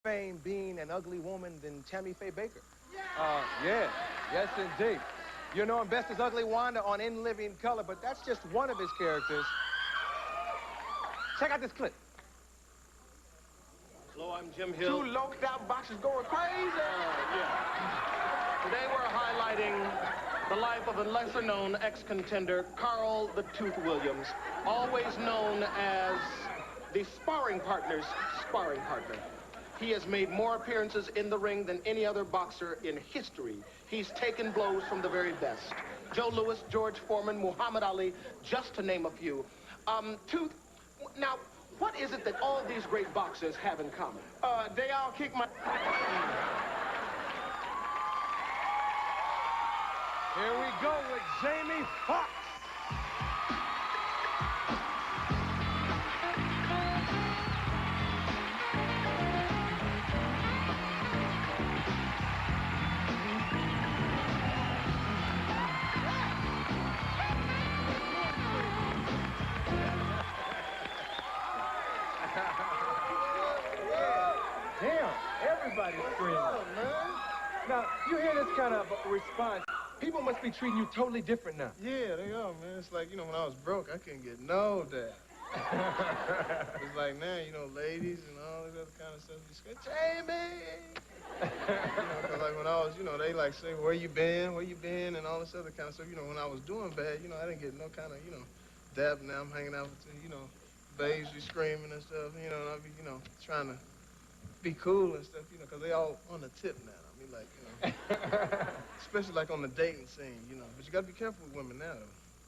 fame being an ugly woman than Tammy Faye Baker. Yeah, yes, indeed. You know him best as Ugly Wanda on In Living Color, but that's just one of his characters. Check out this clip. Hello, I'm Jim Hill. Two loped out boxers going crazy. Today we're highlighting the life of a lesser-known ex-contender, Carl the Tooth Williams, always known as the sparring partner's sparring partner. He has made more appearances in the ring than any other boxer in history. He's taken blows from the very best. Joe Louis, George Foreman, Muhammad Ali, just to name a few. Tooth, now, what is it that all these great boxers have in common? They all kick my... Here we go with Jamie Foxx. Damn, everybody's screaming. Now, you hear this kind of response. People must be treating you totally different now. Yeah, they are, man. It's like, when I was broke, I couldn't get no dad. It's like now, ladies and all this other kind of stuff. You say, Jamie! Because like when I was, they like say, where you been, and all this other kind of stuff. When I was doing bad, I didn't get no kind of, dab. Now I'm hanging out with, babes be screaming and stuff, and I be, trying to be cool and stuff, because they all on the tip now. I mean, like, especially like on the dating scene, But you got to be careful with women now,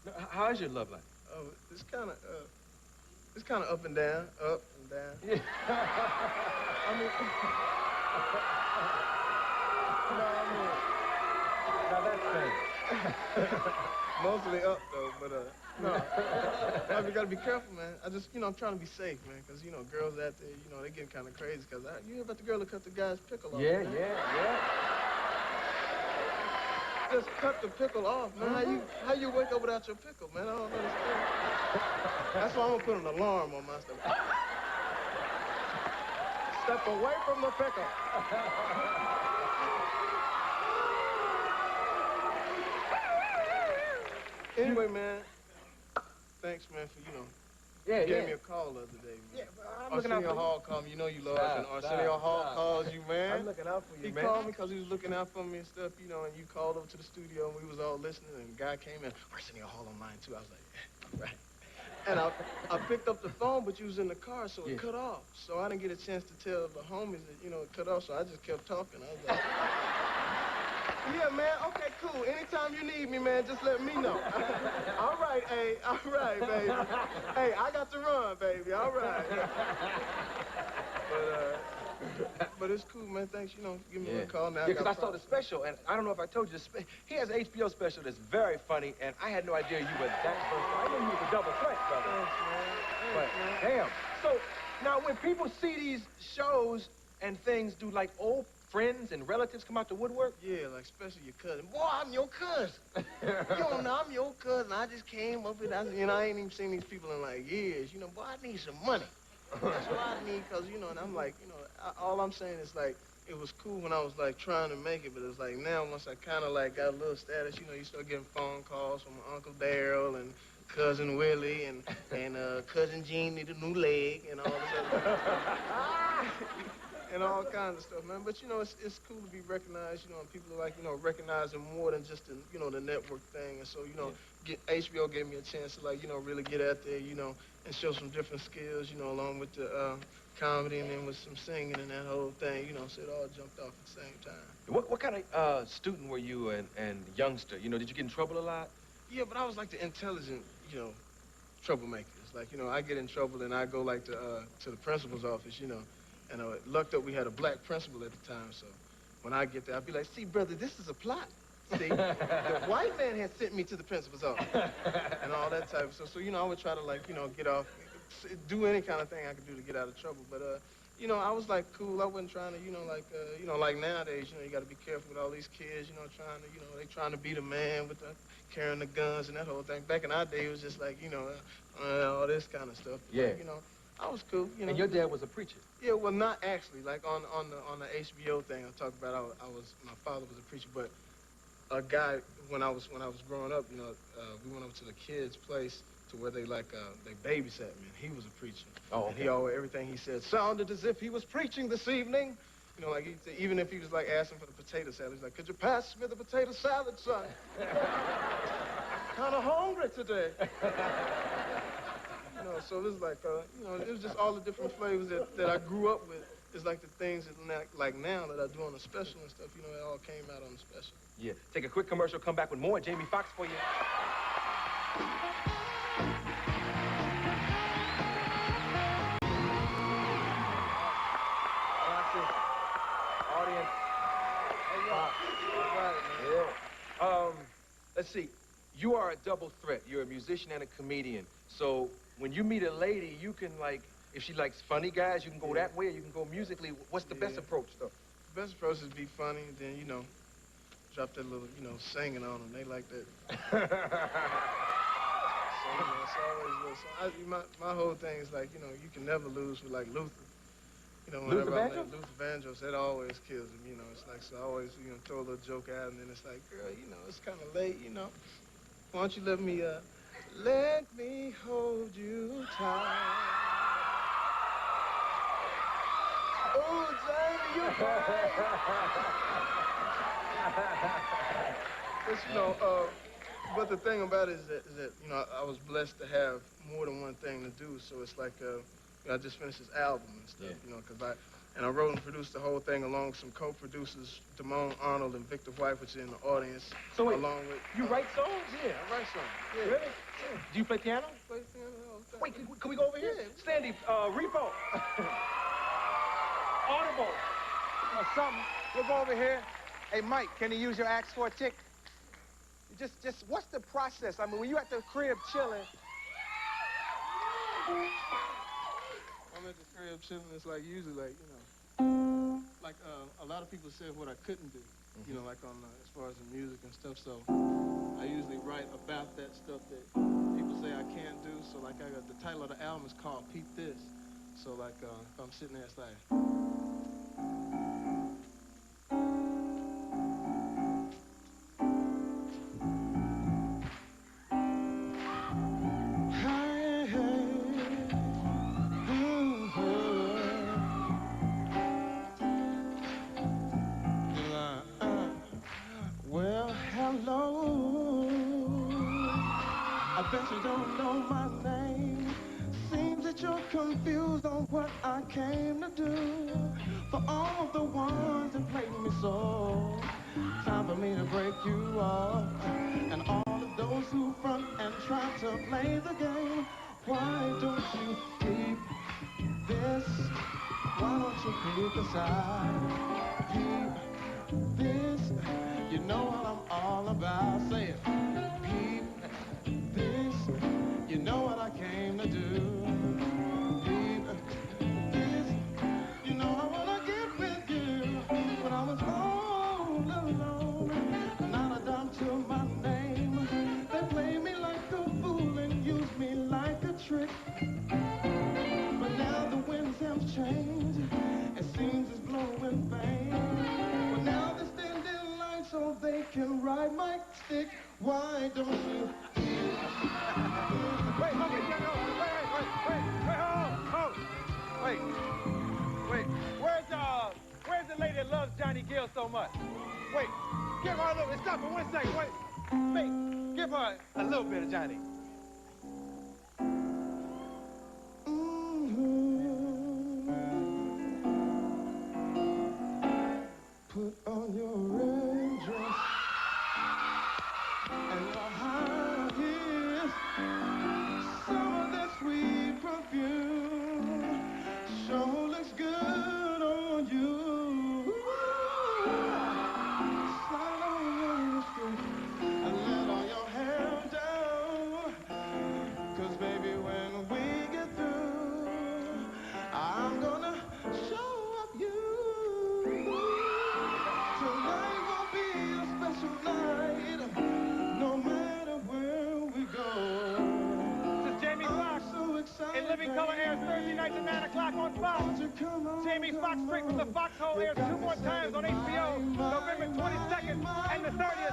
though. How is your love life? Oh, it's kind of up and down, up and down. Yeah. I mean, Now that's thing. mostly up though, but no. You gotta be careful, man. I just, I'm trying to be safe, man, because girls out there, they getting kind of crazy. Because you hear about the girl that cut the guy's pickle off? Yeah, man? yeah. Just cut the pickle off, man. How you wake up without your pickle, man? I don't understand. That's why I'm gonna put an alarm on my stuff. Step away from the pickle. Anyway, man, thanks, man, for, you gave me a call the other day, man. Yeah, I'm looking out Arsenio for Hall called me. You know you love us, and Arsenio Hall calls you, man. I'm looking out for you, man. He called me because he was looking out for me and stuff, and you called over to the studio, and we was all listening, and a guy came in, Arsenio Hall online, too. I was like, right. And I picked up the phone, but you was in the car, so it cut off. So I didn't get a chance to tell the homies that, it cut off, so I just kept talking. I was like... Yeah, man, okay, cool. Anytime you need me, man, just let me know. All right, hey, all right, baby. Hey, I got to run, baby, all right. But it's cool, man. Thanks, give me a call now. Yeah, because I saw the special, and I don't know if I told you, he has an HBO special that's very funny, and I had no idea you were that versatile. I knew you was a double threat, brother. Thanks, man. Thanks, man. Damn. So, now when people see these shows and things, do like old friends and relatives come out the woodwork? Yeah, like especially your cousin. Boy, I'm your cousin. You don't know, I'm your cousin. I just came up with that. I ain't even seen these people in like years. Boy, I need some money. That's what I need, because, and I'm like, all I'm saying is like, it was cool when I was like trying to make it, but it's like now once I kind of like got a little status, you start getting phone calls from Uncle Daryl and Cousin Willie and Cousin Jean need a new leg and all this other stuff. And all kinds of stuff, man. But, it's cool to be recognized, and people are like, recognizing more than just the, the network thing. And so, HBO gave me a chance to, like, really get out there, and show some different skills, along with the comedy and then with some singing and that whole thing, so it all jumped off at the same time. What kind of student were you and youngster? Did you get in trouble a lot? Yeah, but I was like the intelligent, troublemakers. Like, I get in trouble and I go, like, to the principal's office, And lucked up we had a black principal at the time, so when I get there, I'd be like, see, brother, this is a plot. See, the white man has sent me to the principal's office and all that type of stuff. So, I would try to, like, get off, do any kind of thing I could do to get out of trouble. But, I was, like, cool. I wasn't trying to, like nowadays, you got to be careful with all these kids, trying to, they trying to be the man with the carrying the guns and that whole thing. Back in our day, it was just like, all this kind of stuff. Yeah. But, I was cool, you know. And your dad was a preacher? Yeah, well, not actually. Like on the HBO thing I talked about, my father was a preacher, but a guy when I was growing up, you know, we went over to the kids' place to where they babysat me, and he was a preacher. Oh, okay. And he always, everything he said sounded as if he was preaching this evening. You know, like even if he was like asking for the potato salad, he's like, "Could you pass me the potato salad, son? Kind of hungry today." You know, so it was like, you know, it was just all the different flavors that I grew up with. It's like the things that like now that I do on the special and stuff, you know, it all came out on the special. Yeah. Take a quick commercial, come back with more Jamie Foxx for you. Audience. Foxx. Yeah. Let's see. You are a double threat. You're a musician and a comedian. So when you meet a lady, you can like, if she likes funny guys, you can go that way, or you can go musically. What's the best approach, though? The best approach is be funny, then, you know, drop that little, you know, singing on them. They like that. So, you know, it's always a little, my whole thing is like, you know, you can never lose with like Luther. You know, whenever I met Luther Vandross, that always kills him, you know. It's like, so I always, you know, throw a little joke out, and then it's like, girl, you know, it's kind of late, you know. Why don't you let me hold you tight. Oh, Jamie, you crying. But, you know, but the thing about it is that, you know, I was blessed to have more than one thing to do, so it's like, you know, I just finished this album and stuff, you know, and I wrote and produced the whole thing along with some co-producers, Damone Arnold and Victor White, which is in the audience. So wait, along with, you write songs? Yeah, I write songs. Yeah. Really? Yeah. Do you play piano? Play piano all the time. Wait, can we go over here? Yeah. Sandy, repo. Audible. Or something. We'll go over here. Hey, Mike, can you use your axe for a tick? Just what's the process? I mean, when you at the crib chilling. I'm at the crib chilling. It's like usually like, you know, like a lot of people said what I couldn't do, you know, like on as far as the music and stuff. So I usually write about that stuff that people say I can't do. So like the title of the album is called Peep This. So like if I'm sitting there, it's like. I bet you don't know my name. Seems that you're confused on what I came to do. For all of the ones that played me so, time for me to break you off. And all of those who front and try to play the game, why don't you keep this? Why don't you peep aside? Peep this. You know what I'm all about. Say it. Peep this, you know what I came to do. Peep this, you know I wanna get with you. When I was all alone, not a dime to my name. They play me like a fool and use me like a trick. But now the winds have changed, it seems it's blowing vain. But now they're standing line so they can ride my stick. Why don't you? Wait. Where's the lady that loves Johnny Gill so much? Wait, give her a little, stop for 1 second, wait. Wait, give her a little bit of Johnny. Put on your red dress and your high heels. Some of that sweet perfume sure looks good on you. Slide on your skin and let all your hair down. 'Cause baby, when we get through, I'm gonna show up you tonight. o'clock on Fox. Jamie Foxx straight from the Foxhole airs 2 more times on HBO, November 22nd and the 30th.